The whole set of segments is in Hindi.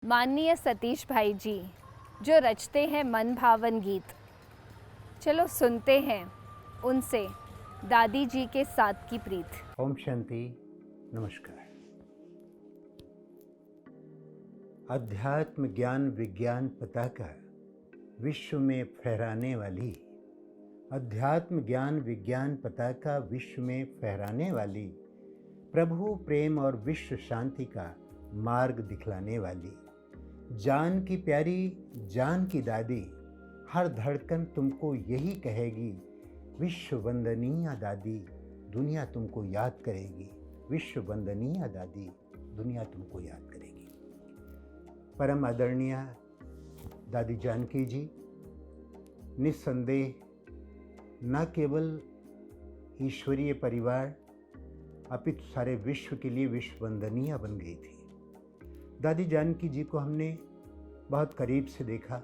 माननीय सतीश भाई जी जो रचते हैं मन भावन गीत। चलो सुनते हैं उनसे दादी जी के साथ की प्रीत। ओम शांति, नमस्कार। अध्यात्म ज्ञान विज्ञान पताका विश्व में फहराने वाली, अध्यात्म ज्ञान विज्ञान पताका विश्व में फहराने वाली, प्रभु प्रेम और विश्व शांति का मार्ग दिखलाने वाली, जान की प्यारी जान की दादी, हर धड़कन तुमको यही कहेगी, विश्व वंदनीय दादी दुनिया तुमको याद करेगी, विश्व वंदनीय दादी दुनिया तुमको याद करेगी। परम आदरणीय दादी जानकी जी निस्संदेह न केवल ईश्वरीय परिवार अपितु सारे विश्व के लिए विश्व वंदनीय बन गई थी। दादी जानकी जी को हमने बहुत करीब से देखा।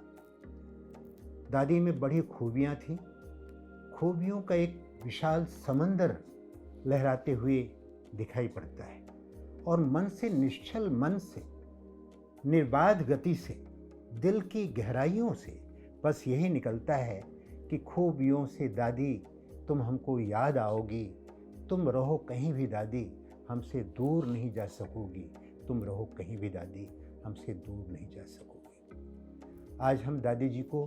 दादी में बड़ी खूबियाँ थीं। खूबियों का एक विशाल समंदर लहराते हुए दिखाई पड़ता है और मन से, निश्चल मन से, निर्बाध गति से, दिल की गहराइयों से बस यही निकलता है कि खूबियों से दादी तुम हमको याद आओगी, तुम रहो कहीं भी दादी हमसे दूर नहीं जा सकोगी, तुम रहो कहीं भी दादी हमसे दूर नहीं जा सकोगी। आज हम दादी जी को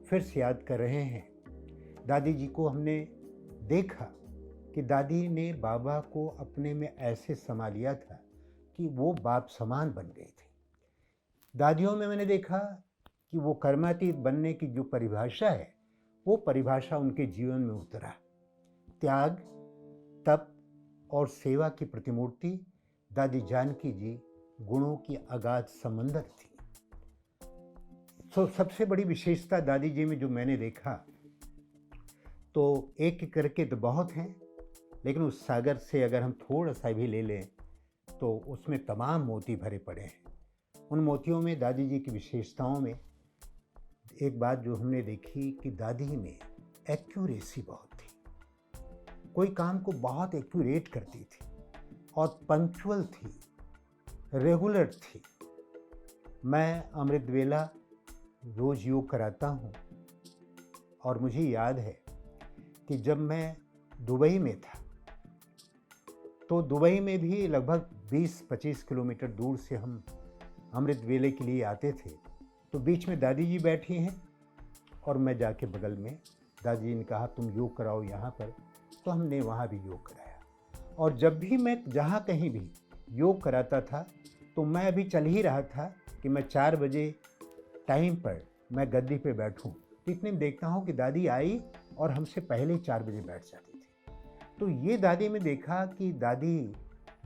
फिर से याद कर रहे हैं। दादी जी को हमने देखा कि दादी ने बाबा को अपने में ऐसे समा लिया था कि वो बाप समान बन गए थे। दादियों में मैंने देखा कि वो कर्मातीत बनने की जो परिभाषा है, वो परिभाषा उनके जीवन में उतरा। त्याग, तप और सेवा की प्रतिमूर्ति दादी जानकी जी गुणों की अगाध समंदर थी। तो सबसे बड़ी विशेषता दादी जी में जो मैंने देखा, तो एक एक करके तो बहुत हैं, लेकिन उस सागर से अगर हम थोड़ा सा भी ले लें तो उसमें तमाम मोती भरे पड़े हैं। उन मोतियों में दादी जी की विशेषताओं में एक बात जो हमने देखी कि दादी में एक्यूरेसी बहुत थी। कोई काम को बहुत एक्यूरेट करती थी और पंक्चुअल थी, रेगुलर थी। मैं अमृत वेला रोज़ योग कराता हूँ और मुझे याद है कि जब मैं दुबई में था तो दुबई में भी लगभग 20-25 किलोमीटर दूर से हम अमृत वेले के लिए आते थे। तो बीच में दादी जी बैठी हैं और मैं जाके बगल में, दादी जी ने कहा तुम योग कराओ यहाँ पर, तो हमने वहाँ भी योग कराया। और जब भी मैं जहाँ कहीं भी योग कराता था तो मैं अभी चल ही रहा था कि मैं 4 बजे टाइम पर मैं गद्दी पे बैठूं, तो इतने में देखता हूँ कि दादी आई और हमसे पहले 4 बजे बैठ जाती थी। तो ये दादी में देखा कि दादी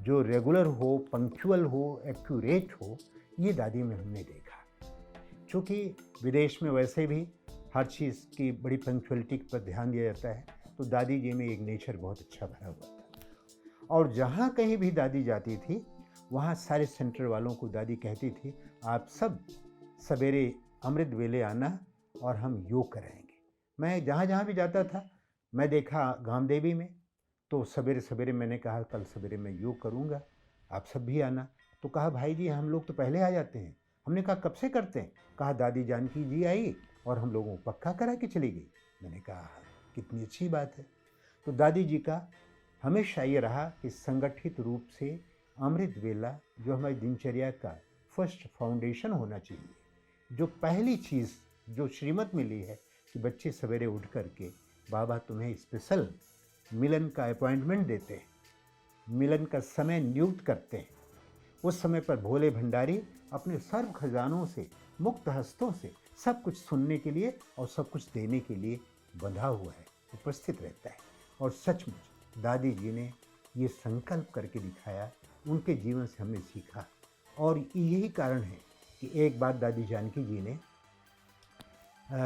जो रेगुलर हो, पंक्चुअल हो, एक्यूरेट हो, ये दादी में हमने देखा। चूँकि विदेश में वैसे भी हर चीज़ की बड़ी पंक्चुअलिटी पर ध्यान दिया जाता है, तो दादी जी में एक नेचर बहुत अच्छा भरा हुआ था। और जहाँ कहीं भी दादी जाती थी वहाँ सारे सेंटर वालों को दादी कहती थी आप सब सवेरे अमृत वेले आना और हम योग कराएंगे। मैं जहाँ जहाँ भी जाता था, मैं देखा गामदेवी में, तो सवेरे सवेरे मैंने कहा कल सवेरे मैं योग करूँगा, आप सब भी आना। तो कहा भाई जी हम लोग तो पहले आ जाते हैं। हमने कहा कब से करते हैं? कहा दादी जानकी जी आई और हम लोगों को पक्का करा के चली गई। मैंने कहा कितनी अच्छी बात है। तो दादी जी का हमेशा ये रहा कि संगठित रूप से अमृत वेला जो हमारी दिनचर्या का फर्स्ट फाउंडेशन होना चाहिए, जो पहली चीज़ जो श्रीमत मिली है कि बच्चे सवेरे उठ करके बाबा तुम्हें स्पेशल मिलन का अपॉइंटमेंट देते हैं, मिलन का समय नियुक्त करते हैं। उस समय पर भोले भंडारी अपने सर्व खजानों से, मुक्त हस्तों से सब कुछ सुनने के लिए और सब कुछ देने के लिए बंधा हुआ है, उपस्थित रहता है। और सचमुच दादी जी ने ये संकल्प करके दिखाया, उनके जीवन से हमने सीखा। और यही कारण है कि एक बार दादी जानकी जी ने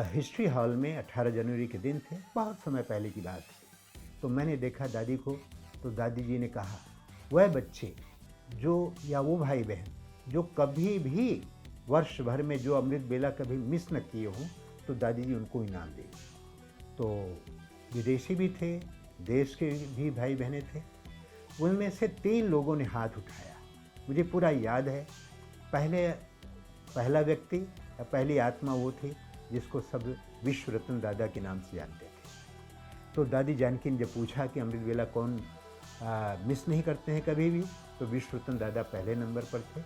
हिस्ट्री हॉल में 18 जनवरी के दिन थे, बहुत समय पहले की बात है, तो मैंने देखा दादी को। तो दादी जी ने कहा वह बच्चे जो, या वो भाई बहन जो कभी भी वर्ष भर में जो अमृत बेला कभी मिस न किए हों, तो दादी जी उनको इनाम देगी। तो विदेशी भी थे, देश के भी भाई बहनें थे। उनमें से 3 लोगों ने हाथ उठाया। मुझे पूरा याद है। पहले पहला व्यक्ति या पहली आत्मा वो थी जिसको सब विश्व रत्न दादा के नाम से जानते थे। तो दादी जानकी ने जब पूछा कि अमृत वेला कौन मिस नहीं करते हैं कभी भी, तो विश्व रत्न दादा पहले नंबर पर थे।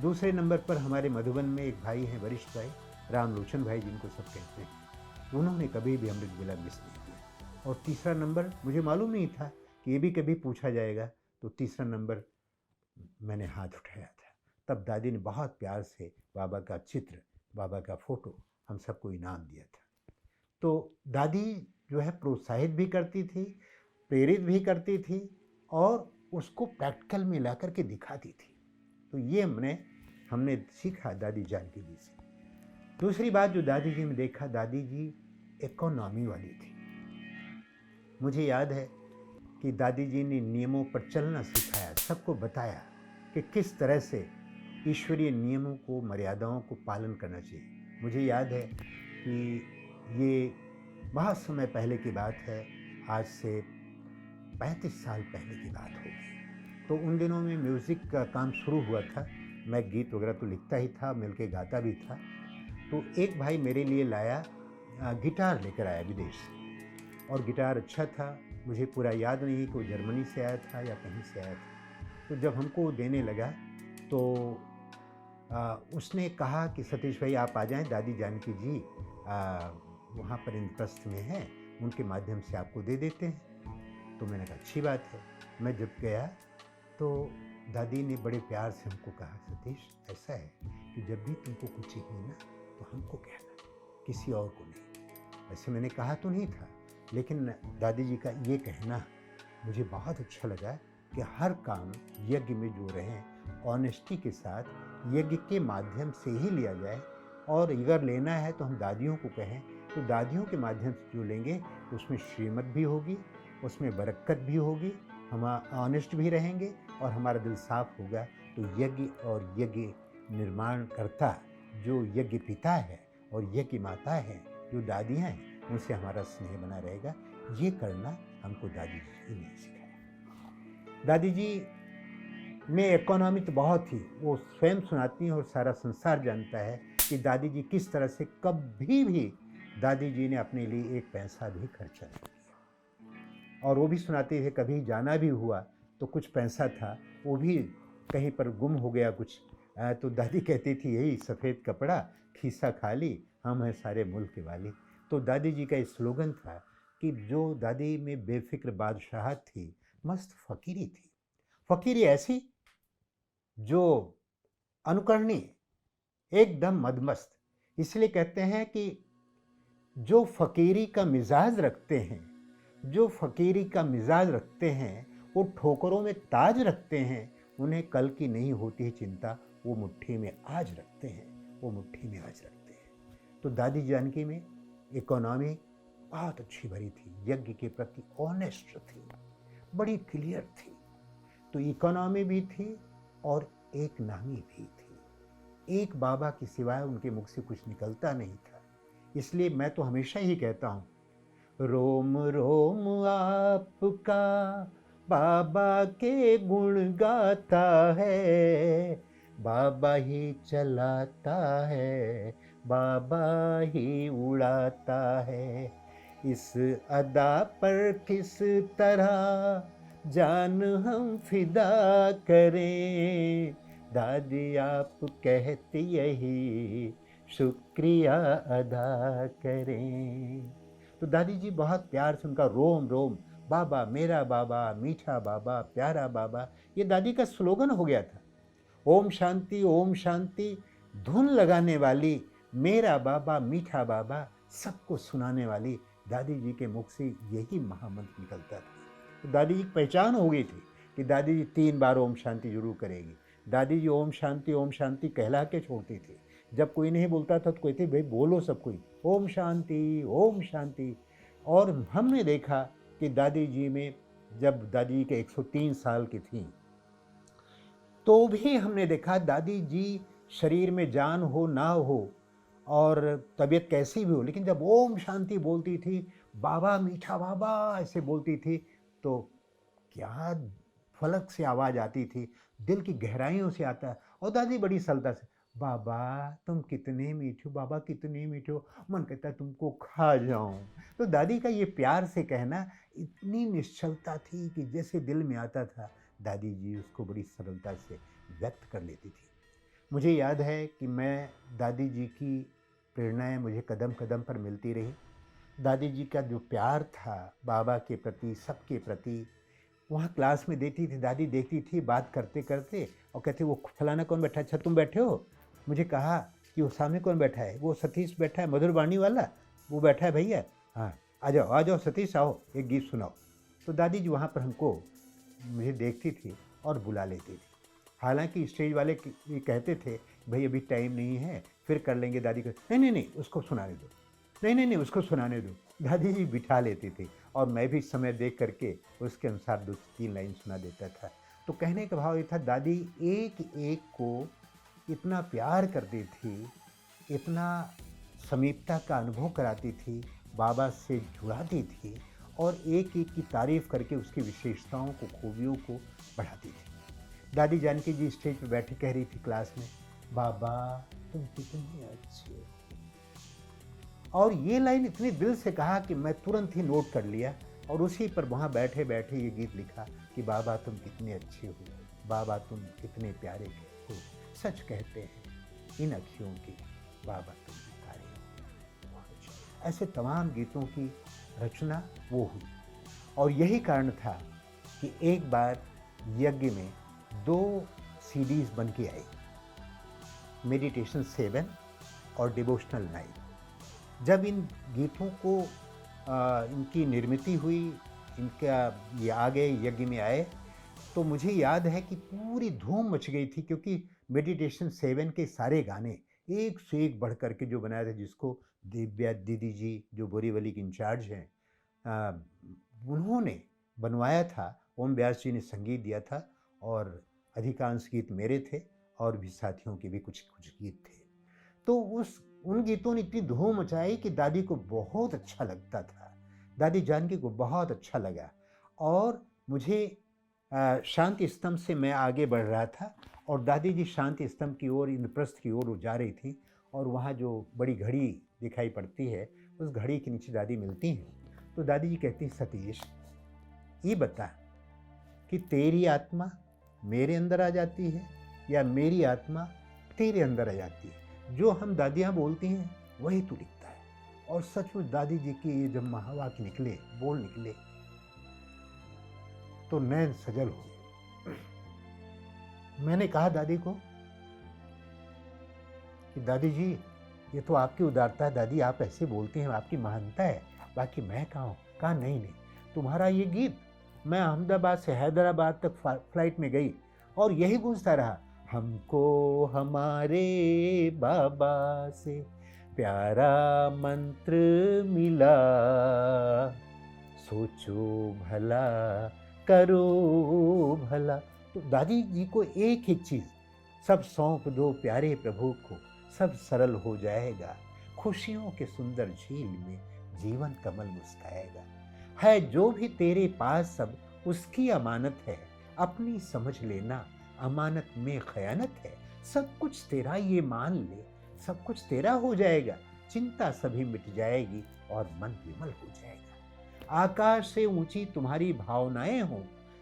दूसरे नंबर पर हमारे मधुबन में एक भाई हैं, वरिष्ठ भाई रामलोचन भाई जिनको सब कहते हैं, उन्होंने कभी भी अमृत वेला मिस नहीं किया। और तीसरा नंबर मुझे मालूम नहीं था कि ये भी कभी पूछा जाएगा, तो तीसरा नंबर मैंने हाथ उठाया था। तब दादी ने बहुत प्यार से बाबा का चित्र, बाबा का फ़ोटो हम सबको इनाम दिया था। तो दादी जो है प्रोत्साहित भी करती थी, प्रेरित भी करती थी और उसको प्रैक्टिकल में ला करके दिखाती थी। तो ये हमने सीखा दादी जानकी जी से। दूसरी बात जो दादी जी में देखा, दादी जी इकोनॉमी वाली थी। मुझे याद है कि दादी जी ने नियमों पर चलना सिखाया, सबको बताया कि किस तरह से ईश्वरीय नियमों को, मर्यादाओं को पालन करना चाहिए। मुझे याद है कि ये बहुत समय पहले की बात है, आज से 35 साल पहले की बात होगी। तो उन दिनों में म्यूज़िक का काम शुरू हुआ था, मैं गीत वगैरह तो लिखता ही था, मिलके गाता भी था। तो एक भाई मेरे लिए लाया, गिटार लेकर आया विदेश से, और गिटार अच्छा था। मुझे पूरा याद नहीं कि वो जर्मनी से आया था या कहीं से आया था। तो जब हमको वो देने लगा तो उसने कहा कि सतीश भाई आप आ जाएं, दादी जानकी जी वहाँ पर इंद्रप्रस्थ में हैं, उनके माध्यम से आपको दे देते हैं। तो मैंने कहा अच्छी बात है। मैं जब गया तो दादी ने बड़े प्यार से हमको कहा, सतीश ऐसा है कि जब भी तुमको कुछ चाहिए ना तो हमको कहना, किसी और को नहीं। वैसे मैंने कहा तो नहीं था, लेकिन दादी जी का ये कहना मुझे बहुत अच्छा लगा कि हर काम यज्ञ में जो रहें ऑनेस्टी के साथ यज्ञ के माध्यम से ही लिया जाए, और अगर लेना है तो हम दादियों को कहें तो दादियों के माध्यम से जो लेंगे तो उसमें श्रीमत भी होगी, उसमें बरकत भी होगी, हम ऑनेस्ट भी रहेंगे और हमारा दिल साफ होगा। तो यज्ञ और यज्ञ निर्माण करता जो यज्ञ पिता है और यज्ञ माता है जो दादियाँ हैं, उनसे हमारा स्नेह बना रहेगा। ये करना हमको दादी जी ने सिखाया। दादी जी में इकोनॉमी तो बहुत थी, वो स्वयं सुनाती हैं और सारा संसार जानता है कि दादी जी किस तरह से कभी भी दादी जी ने अपने लिए एक पैसा भी खर्चा नहीं किया। और वो भी सुनाते थे कभी जाना भी हुआ तो कुछ पैसा था वो भी कहीं पर गुम हो गया कुछ, तो दादी कहती थी यही सफ़ेद कपड़ा खीसा खाली, हम हैं सारे मुल्क वाली। तो दादी जी का एक स्लोगन था कि जो दादी में बेफिक्र बादशाहत थी, मस्त फ़कीरी थी। फ़कीरी ऐसी जो अनुकरणीय, एकदम मदमस्त। इसलिए कहते हैं कि जो फ़कीरी का मिजाज रखते हैं, जो फ़कीरी का मिजाज रखते हैं, वो ठोकरों में ताज रखते हैं, उन्हें कल की नहीं होती चिंता, वो मुट्ठी में आज रखते हैं, वो मुट्ठी में आज रखते हैं। तो दादी जानकी में इकोनॉमी बहुत अच्छी भरी थी, यज्ञ के प्रति ऑनेस्ट थी, बड़ी क्लियर थी। तो इकोनॉमी भी थी और एक नामी भी थी। एक बाबा के सिवाय उनके मुख से कुछ निकलता नहीं था। इसलिए मैं तो हमेशा ही कहता हूँ, रोम रोम आपका बाबा के गुण गाता है, बाबा ही चलाता है, बाबा ही उड़ाता है। इस अदा पर किस तरह जान हम फिदा करें, दादी आप कहती यही शुक्रिया अदा करें। तो दादी जी बहुत प्यार से उनका रोम रोम, बाबा मेरा बाबा, मीठा बाबा, प्यारा बाबा, ये दादी का स्लोगन हो गया था। ओम शांति धुन लगाने वाली, मेरा बाबा मीठा बाबा, सबको सुनाने वाली दादी जी के मुख से यही महामंत्र निकलता था। तो दादी जी की पहचान हो गई थी कि दादी जी 3 बार ओम शांति जरूर करेगी। दादी जी ओम शांति कहला के छोड़ती थी। जब कोई नहीं बोलता था तो कहते भाई बोलो सब कोई, ओम शांति। और हमने देखा कि दादी जी में जब दादी जी के 103 साल की थी तो भी हमने देखा दादी जी शरीर में जान हो ना हो और तबीयत कैसी भी हो, लेकिन जब ओम शांति बोलती थी, बाबा मीठा बाबा ऐसे बोलती थी, तो क्या फलक से आवाज़ आती थी, दिल की गहराइयों से आता है। और दादी बड़ी सरलता से बाबा तुम कितने मीठे हो, बाबा कितने मीठे हो, मन कहता है तुमको खा जाऊं। तो दादी का ये प्यार से कहना इतनी निश्चलता थी कि जैसे दिल में आता था, दादी जी उसको बड़ी सरलता से व्यक्त कर लेती थी। मुझे याद है कि मैं दादी जी की प्रेरणाएं मुझे कदम कदम पर मिलती रही। दादी जी का जो प्यार था बाबा के प्रति, सबके प्रति, वहाँ क्लास में देती थी, दादी देखती थी बात करते करते और कहती वो फलाना कौन बैठा है, अच्छा तुम बैठे हो। मुझे कहा कि वो सामने कौन बैठा है, वो सतीश बैठा है मधुरवाणी वाला, वो बैठा है भैया, हाँ आ जाओ सतीश आओ एक गीत सुनाओ। तो दादी जी वहाँ पर हमको, मुझे देखती थी और बुला लेती थी। हालांकि स्टेज वाले ये कहते थे भाई अभी टाइम नहीं है, फिर कर लेंगे। दादी को नहीं नहीं नहीं उसको सुनाने दो, नहीं नहीं नहीं उसको सुनाने दो। दादी जी बिठा लेती थी और मैं भी समय देख करके उसके अनुसार 2-3 लाइन सुना देता था। तो कहने का भाव ये था, दादी एक एक को इतना प्यार करती थी, इतना समीपता का अनुभव कराती थी, बाबा से जुड़ाती थी और एक एक की तारीफ करके उसकी विशेषताओं को, खूबियों को बढ़ाती थी। दादी जानकी जी स्टेज पर बैठी कह रही थी क्लास में, बाबा तुम कितने अच्छे हो। और ये लाइन इतने दिल से कहा कि मैं तुरंत ही नोट कर लिया और उसी पर वहाँ बैठे बैठे ये गीत लिखा कि बाबा तुम कितने अच्छे हो, बाबा तुम कितने प्यारे हो, सच कहते हैं इन अखियों की, बाबा तुम तारे हो। ऐसे तमाम गीतों की रचना वो हुई और यही कारण था कि एक बार यज्ञ में 2 सीडीज बन के आई, मेडिटेशन 7 और डिवोशनल 9। जब इन गीतों को इनकी निर्मित हुई, इनका ये आ गए यज्ञ में आए, तो मुझे याद है कि पूरी धूम मच गई थी, क्योंकि मेडिटेशन 7 के सारे गाने एक से एक बढ़ करके जो बनाए थे, जिसको दिव्या दीदी जी जो बोरीवली की इंचार्ज हैं, उन्होंने बनवाया था। ओम व्यास जी ने संगीत दिया था और अधिकांश गीत मेरे थे और भी साथियों के भी कुछ कुछ गीत थे। तो उन गीतों ने इतनी धूम मचाई कि दादी को बहुत अच्छा लगता था, दादी जानकी को बहुत अच्छा लगा। और मुझे शांति स्तंभ से मैं आगे बढ़ रहा था और दादी जी शांति स्तंभ की ओर, इंद्रप्रस्थ की ओर जा रही थी और वहाँ जो बड़ी घड़ी दिखाई पड़ती है, उस घड़ी के नीचे दादी मिलती हैं। तो दादी जी कहती, सतीश ये बता कि तेरी आत्मा मेरे अंदर आ जाती है या मेरी आत्मा तेरे अंदर आ जाती है। जो हम दादियाँ बोलती हैं वही तू लिखता है। और सचमुच दादी जी की ये जब महावाक्य निकले, बोल निकले, तो नैन सजल हो गए। मैंने कहा दादी को कि दादी जी ये तो आपकी उदारता है, दादी आप ऐसे बोलते हैं, आपकी महानता है, बाकी मैं कहाँ हूँ। कहा नहीं नहीं, तुम्हारा ये गीत, मैं अहमदाबाद से हैदराबाद तक फ्लाइट में गई और यही गूंजता रहा, हमको हमारे बाबा से प्यारा मंत्र मिला, सोचो भला करो भला। तो दादी जी को एक ही चीज़, सब सौंप दो प्यारे प्रभु को, सब सरल हो जाएगा, खुशियों के सुंदर झील में जीवन कमल मुस्काएगा। है जो भी तेरे पास सब उसकी अमानत है, अपनी समझ लेना अमानत में खयानत है। सब कुछ तेरा ये मान ले, सब कुछ तेरा हो जाएगा, चिंता सभी मिट जाएगी और मन विमल हो जाएगा। आकाश से ऊंची तुम्हारी भावनाएं हों,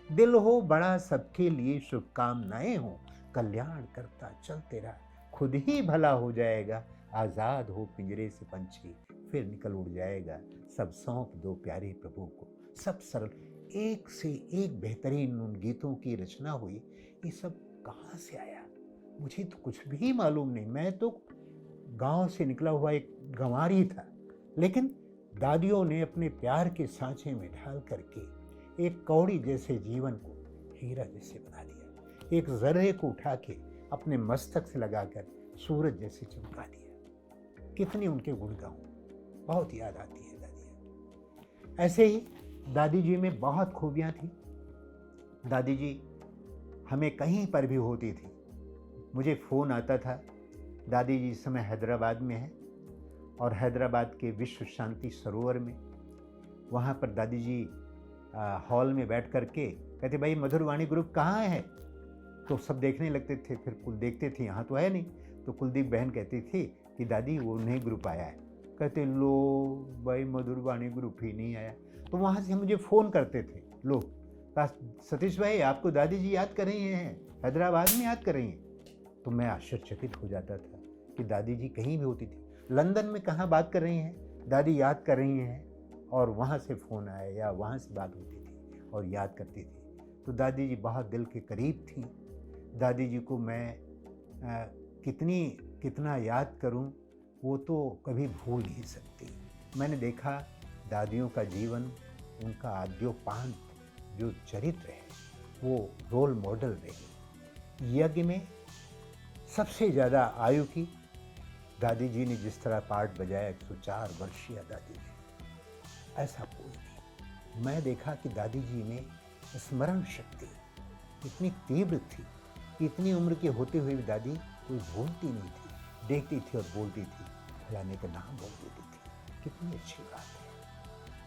दिल हो बड़ा सबके लिए शुभकामनाएं हों, कल्याण करता चल तेरा खुद ही भला हो जाएगा। आज़ाद हो पिंजरे से पंछी फिर निकल उड़ जाएगा, सब सौंप दो प्यारे प्रभु को, सब सरल। एक से एक बेहतरीन उन गीतों की रचना हुई। ये सब कहाँ से आया मुझे तो कुछ भी मालूम नहीं। मैं तो गांव से निकला हुआ एक गंवारी था, लेकिन दादियों ने अपने प्यार के सांचे में ढाल करके एक कौड़ी जैसे जीवन को हीरा जैसे बना दिया। एक जर्रे को उठा के अपने मस्तक से लगाकर सूरज जैसे चमका दिया। कितनी उनके गुण गाऊं, बहुत याद आती है दादी। ऐसे ही दादी जी में बहुत खूबियाँ थी। दादी जी हमें कहीं पर भी होती थी, मुझे फ़ोन आता था, दादी जी इस समय हैदराबाद में है और हैदराबाद के विश्व शांति सरोवर में, वहाँ पर दादी जी हॉल में बैठ कर के कहते, भाई मधुरवाणी ग्रुप कहाँ है? तो सब देखने लगते थे, फिर कुल देखते थे यहाँ तो है नहीं, तो कुलदीप बहन कहती थी कि दादी वो नहीं ग्रुप आया है। कहते लो भाई मधुरवाणी ग्रुप ही नहीं आया। तो वहाँ से मुझे फ़ोन करते थे लोग, सतीश भाई आपको दादी जी याद कर रही हैं, हैदराबाद में याद कर रही हैं। तो मैं आश्चर्यचकित हो जाता था कि दादी जी कहीं भी होती थी, लंदन में कहाँ बात कर रही हैं, दादी याद कर रही हैं। और वहाँ से फ़ोन आया या वहाँ से बात होती थी और याद करती थी। तो दादी जी बहुत दिल के करीब थी। दादी जी को मैं कितना याद करूं, वो तो कभी भूल नहीं सकती। मैंने देखा दादियों का जीवन, उनका आद्योपांत जो चरित्र है वो रोल मॉडल रही। यज्ञ में सबसे ज़्यादा आयु की दादी जी ने जिस तरह पार्ट बजाया, 104 वर्षीय दादी जी, ऐसा कोई नहीं। मैं देखा कि दादी जी में स्मरण शक्ति इतनी तीव्र थी कि इतनी उम्र के होते हुए भी दादी कोई भूलती नहीं थी, देखती थी और बोलती थी, फलाने का नाम बोल देती थी। कितनी अच्छी बात है।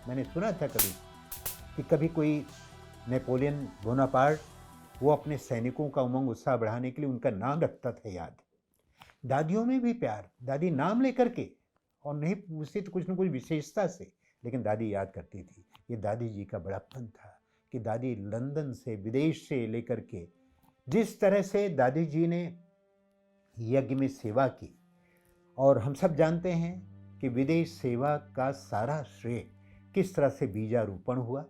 मैंने सुना था कभी कि कभी कोई नेपोलियन बोनापार्ट, वो अपने सैनिकों का उमंग उत्साह बढ़ाने के लिए उनका नाम रखता था याद। दादियों में भी प्यार, दादी नाम लेकर के, और नहीं पूछती तो कुछ न कुछ विशेषता से, लेकिन दादी याद करती थी। ये दादी जी का बड़प्पन था कि दादी लंदन से, विदेश से लेकर के जिस तरह से दादी जी ने यज्ञ में सेवा की, और हम सब जानते हैं कि विदेश सेवा का सारा श्रेय किस तरह से बीजारोपण हुआ,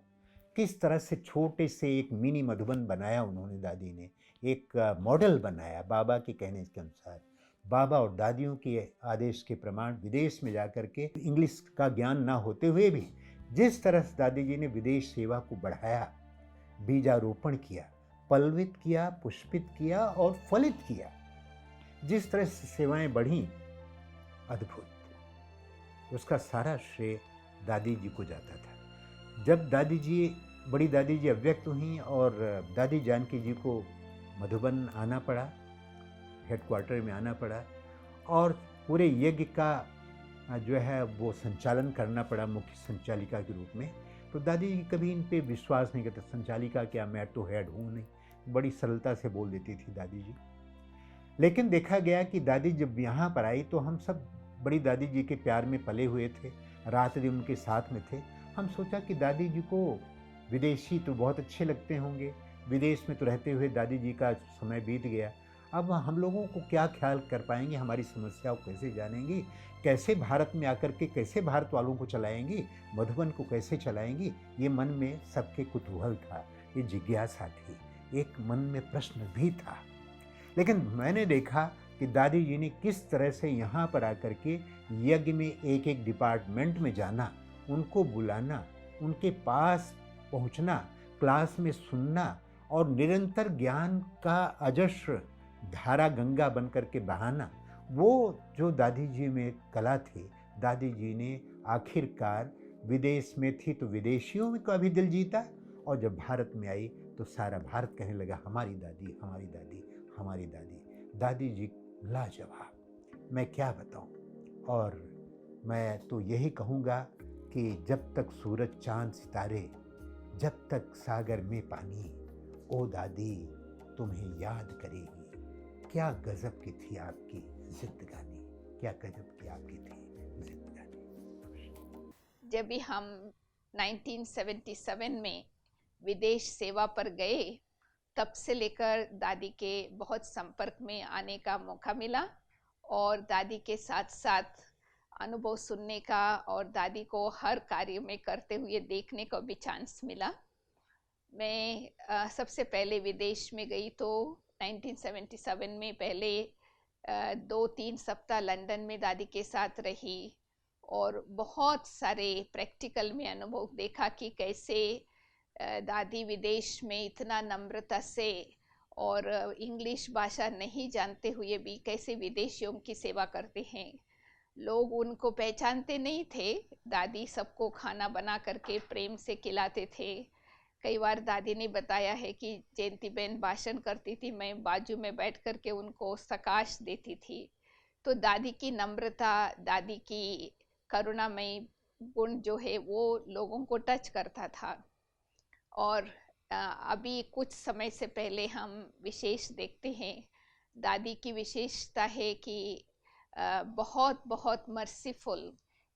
किस तरह से छोटे से एक मिनी मधुबन बनाया उन्होंने, दादी ने एक मॉडल बनाया बाबा के कहने के अनुसार। बाबा और दादियों के आदेश के प्रमाण विदेश में जाकर के इंग्लिश का ज्ञान ना होते हुए भी जिस तरह से दादी जी ने विदेश सेवा को बढ़ाया, बीजारोपण किया, पल्वित किया, पुष्पित किया और फलित किया, जिस तरह से सेवाएं बढ़ी, अद्भुत। उसका सारा श्रेय दादी जी को जाता था। जब दादी जी, बड़ी दादी जी अव्यक्त हुई और दादी जानकी जी को मधुबन आना पड़ा, हेडक्वार्टर में आना पड़ा, और पूरे यज्ञ का जो है वो संचालन करना पड़ा मुख्य संचालिका के रूप में। तो दादी जी कभी इन पे विश्वास नहीं करते, संचालिका क्या, मैं तो हेड हूँ नहीं, बड़ी सरलता से बोल देती थी दादी जी। लेकिन देखा गया कि दादी जब यहाँ पर आई तो हम सब बड़ी दादी जी के प्यार में पले हुए थे, रात दिन उनके साथ में थे। हम सोचा कि दादी जी को विदेशी तो बहुत अच्छे लगते होंगे, विदेश में तो रहते हुए दादी जी का समय बीत गया, अब हम लोगों को क्या ख्याल कर पाएंगे, हमारी समस्याओं कैसे जानेंगी, कैसे भारत में आकर के कैसे भारत वालों को चलाएंगी, मधुबन को कैसे चलाएंगी। ये मन में सबके कुतूहल था, ये जिज्ञासा थी, एक मन में प्रश्न भी था। लेकिन मैंने देखा कि दादी जी ने किस तरह से यहाँ पर आकर के यज्ञ में एक एक डिपार्टमेंट में जाना, उनको बुलाना, उनके पास पहुँचना, क्लास में सुनना, और निरंतर ज्ञान का अजस्र धारा गंगा बन करके बहाना, वो जो दादी जी में कला थी। दादी जी ने आखिरकार विदेश में थी तो विदेशियों में का भी दिल जीता, और जब भारत में आई तो सारा भारत कहने लगा हमारी दादी, हमारी दादी, हमारी दादी। दादी जी लाजवाब, मैं क्या बताऊं। और मैं तो यही कहूँगा कि जब तक सूरज चांद सितारे, जब तक सागर में पानी, ओ दादी तुम्हें याद करेगी। क्या गजब की थी आपकी जिंदगानी, क्या गजब की आपकी थी जिंदगानी। जब भी हम 1977 में विदेश सेवा पर गए, तब से लेकर दादी के बहुत संपर्क में आने का मौका मिला, और दादी के साथ साथ अनुभव सुनने का और दादी को हर कार्य में करते हुए देखने को भी चांस मिला। मैं सबसे पहले विदेश में गई तो 1977 में पहले 2-3 सप्ताह लंदन में दादी के साथ रही, और बहुत सारे प्रैक्टिकल में अनुभव देखा कि कैसे दादी विदेश में इतना नम्रता से और इंग्लिश भाषा नहीं जानते हुए भी कैसे विदेशियों की सेवा करते हैं। लोग उनको पहचानते नहीं थे। दादी सबको खाना बना करके प्रेम से खिलाते थे। कई बार दादी ने बताया है कि जयंती बहन भाषण करती थी, मैं बाजू में बैठ करके उनको सकाश देती थी। तो दादी की नम्रता, दादी की करुणामयी गुण जो है वो लोगों को टच करता था। और अभी कुछ समय से पहले हम विशेष देखते हैं दादी की विशेषता है कि बहुत बहुत मर्सीफुल,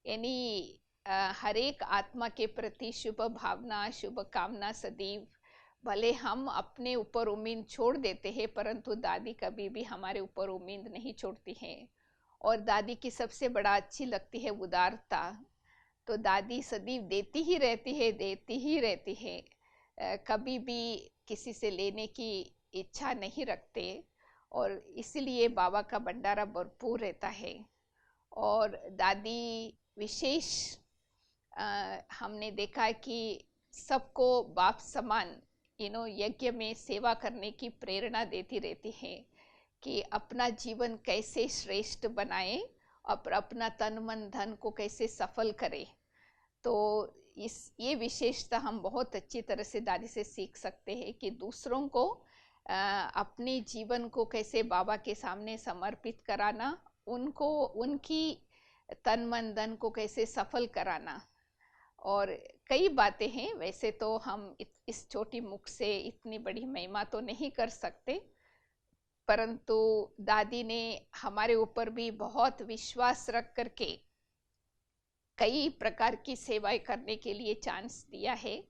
यानी हर एक आत्मा के प्रति शुभ भावना, शुभ कामना सदैव। भले हम अपने ऊपर उम्मीद छोड़ देते हैं, परंतु दादी कभी भी हमारे ऊपर उम्मीद नहीं छोड़ती है। और दादी की सबसे बड़ा अच्छी लगती है उदारता। तो दादी सदैव देती ही रहती है, देती ही रहती है, कभी भी किसी से लेने की इच्छा नहीं रखते। और इसलिए बाबा का भंडारा भरपूर रहता है। और दादी विशेष हमने देखा है कि सबको बाप समान यज्ञ में सेवा करने की प्रेरणा देती रहती है कि अपना जीवन कैसे श्रेष्ठ बनाए और अपना तन मन धन को कैसे सफल करे। तो ये विशेषता हम बहुत अच्छी तरह से दादी से सीख सकते हैं कि दूसरों को अपने जीवन को कैसे बाबा के सामने समर्पित कराना, उनको उनकी तन मन धन को कैसे सफल कराना। और कई बातें हैं, वैसे तो हम इस छोटी मुख से इतनी बड़ी महिमा तो नहीं कर सकते, परंतु दादी ने हमारे ऊपर भी बहुत विश्वास रख करके कई प्रकार की सेवाएं करने के लिए चांस दिया है।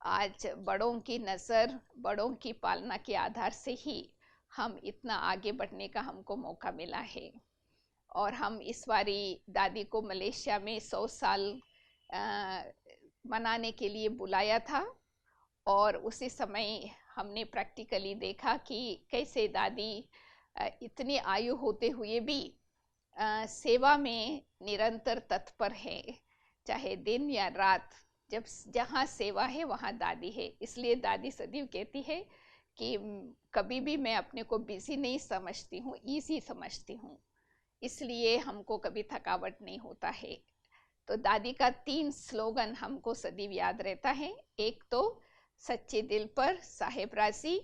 आज बड़ों की नज़र, बड़ों की पालना के आधार से ही हम इतना आगे बढ़ने का हमको मौका मिला है। और हम इस बारी दादी को मलेशिया में 100 साल मनाने के लिए बुलाया था। और उसी समय हमने प्रैक्टिकली देखा कि कैसे दादी इतनी आयु होते हुए भी सेवा में निरंतर तत्पर है, चाहे दिन या रात। जब जहाँ सेवा है वहाँ दादी है। इसलिए दादी सदैव कहती है कि कभी भी मैं अपने को बिजी नहीं समझती हूँ, ईजी समझती हूँ। इसलिए हमको कभी थकावट नहीं होता है। तो दादी का 3 स्लोगन हमको सदैव याद रहता है। एक तो सच्चे दिल पर साहेब राजी,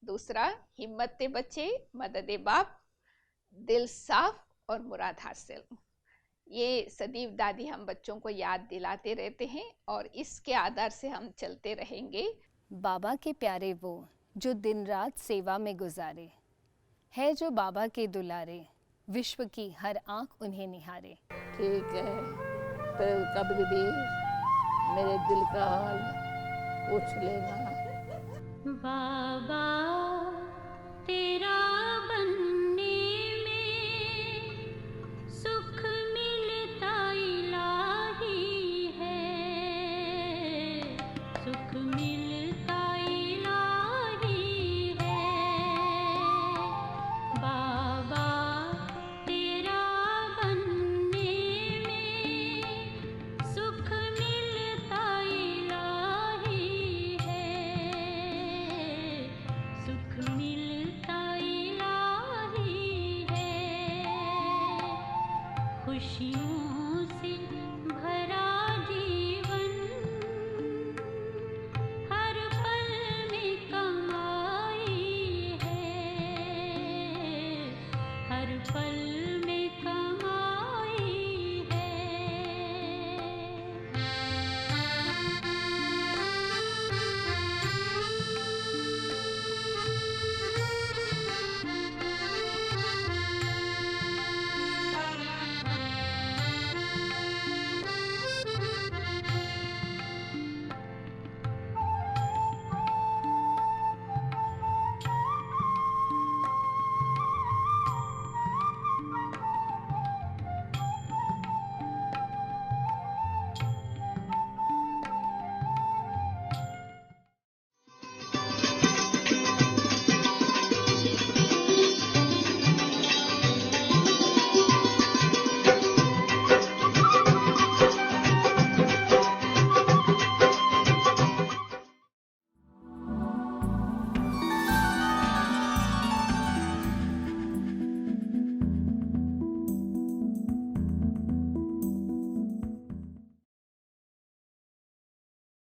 दूसरा हिम्मत बच्चे मदद बाप, दिल साफ और मुराद हासिल। ये सदैव दादी हम बच्चों को याद दिलाते रहते हैं और इसके आधार से हम चलते रहेंगे। बाबा के प्यारे वो जो दिन रात सेवा में गुजारे, है जो बाबा के दुलारे, विश्व की हर आंख उन्हें निहारे। ठीक है, तो कभी भी मेरे दिल का हाल पूछ लेना। बाबा तेरा बनने में सुख मिलता इलाही है, सुख मिलता इलाही है। बाबा तेरा बनने में सुख मिलता इलाही है, सुख मिलता इलाही है। खुशियों से भरा जी